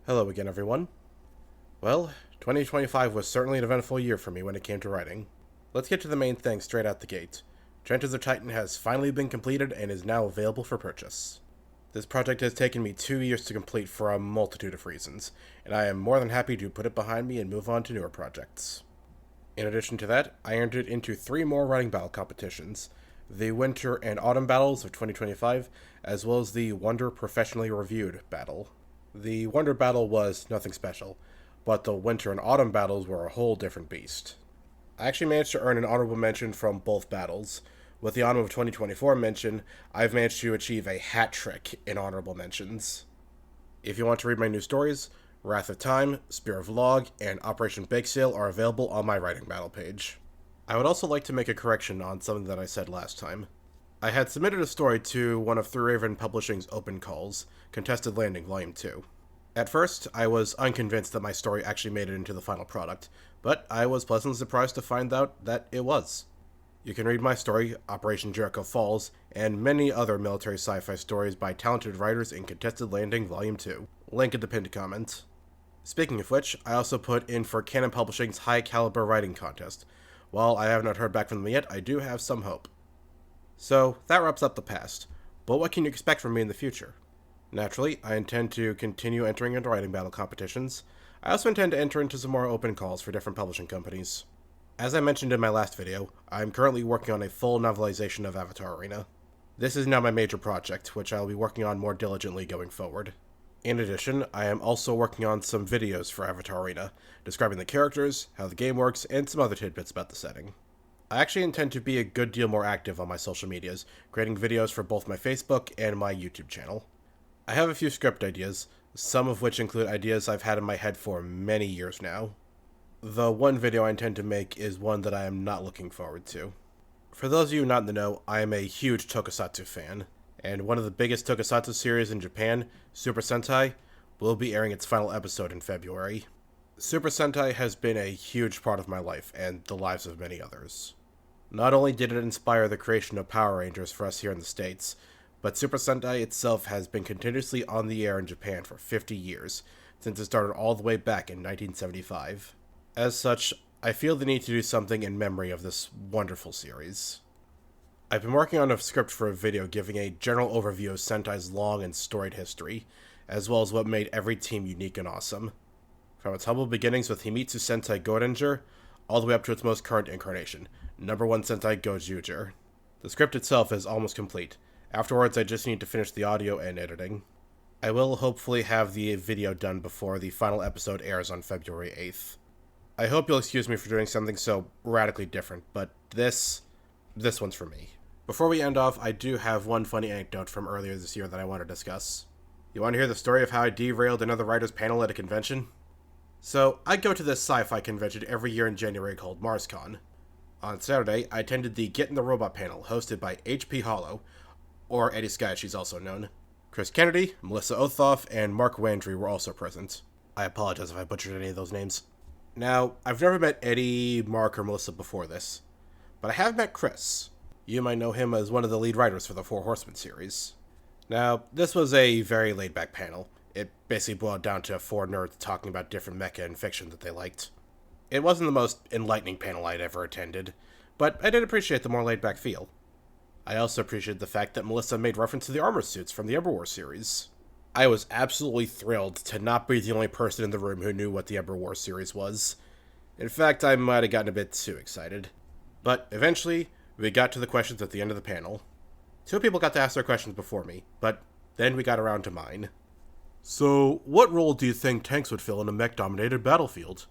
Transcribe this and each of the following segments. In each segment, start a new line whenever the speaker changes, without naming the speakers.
Hello again, everyone. Well, 2025 was certainly an eventful year for me when it came to writing. Let's get to the main thing straight out the gate. Trent of the Titan has finally been completed and is now available for purchase. This project has taken me 2 years to complete for a multitude of reasons, and I am more than happy to put it behind me and move on to newer projects. In addition to that, I entered into 3 more writing battle competitions: the Winter and Autumn Battles of 2025, as well as the Wonder Professionally Reviewed Battle. The Wonder Battle was nothing special, but the Winter and Autumn Battles were a whole different beast. I actually managed to earn an honorable mention from both battles. With the Autumn of 2024 mention, I've managed to achieve a hat trick in honorable mentions. If you want to read my new stories, Wrath of Time, Spear of Log, and Operation Bake Sale are available on my writing battle page. I would also like to make a correction on something that I said last time. I had submitted a story to one of Three Raven Publishing's open calls, Contested Landing Volume 2. At first, I was unconvinced that my story actually made it into the final product, but I was pleasantly surprised to find out that it was. You can read my story, Operation Jericho Falls, and many other military sci-fi stories by talented writers in Contested Landing Volume 2. Link in the pinned comment. Speaking of which, I also put in for Canon Publishing's High Caliber Writing Contest. While I have not heard back from them yet, I do have some hope. So, that wraps up the past. But what can you expect from me in the future? Naturally, I intend to continue entering into writing battle competitions. I also intend to enter into some more open calls for different publishing companies. As I mentioned in my last video, I am currently working on a full novelization of Avatar Arena. This is now my major project, which I will be working on more diligently going forward. In addition, I am also working on some videos for Avatar Arena, describing the characters, how the game works, and some other tidbits about the setting. I actually intend to be a good deal more active on my social medias, creating videos for both my Facebook and my YouTube channel. I have a few script ideas, some of which include ideas I've had in my head for many years now. The one video I intend to make is one that I am not looking forward to. For those of you not in the know, I am a huge Tokusatsu fan, and one of the biggest Tokusatsu series in Japan, Super Sentai, will be airing its final episode in February. Super Sentai has been a huge part of my life, and the lives of many others. Not only did it inspire the creation of Power Rangers for us here in the States, but Super Sentai itself has been continuously on the air in Japan for 50 years, since it started all the way back in 1975. As such, I feel the need to do something in memory of this wonderful series. I've been working on a script for a video giving a general overview of Sentai's long and storied history, as well as what made every team unique and awesome. From its humble beginnings with Himitsu Sentai Goranger, all the way up to its most current incarnation, number 1 Sentai Gojuger. The script itself is almost complete. Afterwards, I just need to finish the audio and editing. I will hopefully have the video done before the final episode airs on February 8th. I hope you'll excuse me for doing something so radically different, but this one's for me. Before we end off, I do have one funny anecdote from earlier this year that I want to discuss. You want to hear the story of how I derailed another writer's panel at a convention? So, I go to this sci-fi convention every year in January called MarsCon. On Saturday, I attended the Get in the Robot panel hosted by H.P. Hollow, or Eddie Sky as she's also known. Chris Kennedy, Melissa Othoff, and Mark Wandry were also present. I apologize if I butchered any of those names. Now, I've never met Eddie, Mark, or Melissa before this, but I have met Chris. You might know him as one of the lead writers for the Four Horsemen series. Now, this was a very laid-back panel. It basically boiled down to 4 nerds talking about different mecha and fiction that they liked. It wasn't the most enlightening panel I'd ever attended, but I did appreciate the more laid-back feel. I also appreciated the fact that Melissa made reference to the armor suits from the Ember Wars series. I was absolutely thrilled to not be the only person in the room who knew what the Ember Wars series was. In fact, I might have gotten a bit too excited. But eventually, we got to the questions at the end of the panel. 2 people got to ask their questions before me, but then we got around to mine. So, what role do you think tanks would fill in a mech-dominated battlefield?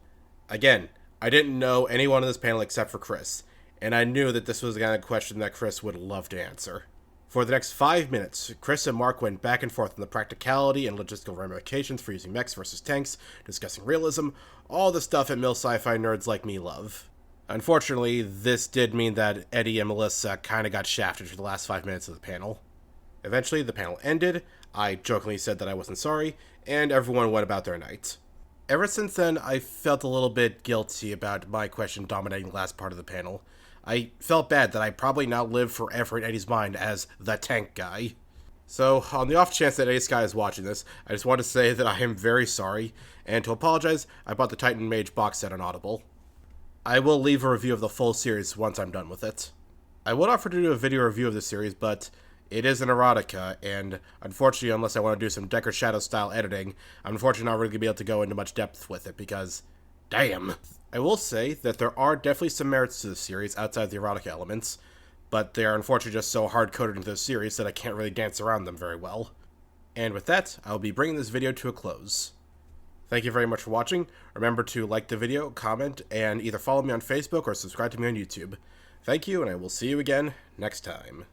Again, I didn't know anyone in this panel except for Chris, and I knew that this was the kind of question that Chris would love to answer. For the next 5 minutes, Chris and Mark went back and forth on the practicality and logistical ramifications for using mechs versus tanks, discussing realism, all the stuff that mil sci-fi nerds like me love. Unfortunately, this did mean that Eddie and Melissa kinda got shafted for the last 5 minutes of the panel. Eventually, the panel ended, I jokingly said that I wasn't sorry, and everyone went about their night. Ever since then, I felt a little bit guilty about my question dominating the last part of the panel. I felt bad that I probably now live forever in Eddie's mind as the tank guy. So, on the off chance that Ace Guy is watching this, I just want to say that I am very sorry, and to apologize, I bought the Titan Mage box set on Audible. I will leave a review of the full series once I'm done with it. I would offer to do a video review of the series, but it is an erotica, and unfortunately, unless I want to do some Decker Shadow style editing, I'm unfortunately not really going to be able to go into much depth with it, because, damn. I will say that there are definitely some merits to the series outside the erotica elements, but they are unfortunately just so hard-coded into the series that I can't really dance around them very well. And with that, I'll be bringing this video to a close. Thank you very much for watching. Remember to like the video, comment, and either follow me on Facebook or subscribe to me on YouTube. Thank you, and I will see you again next time.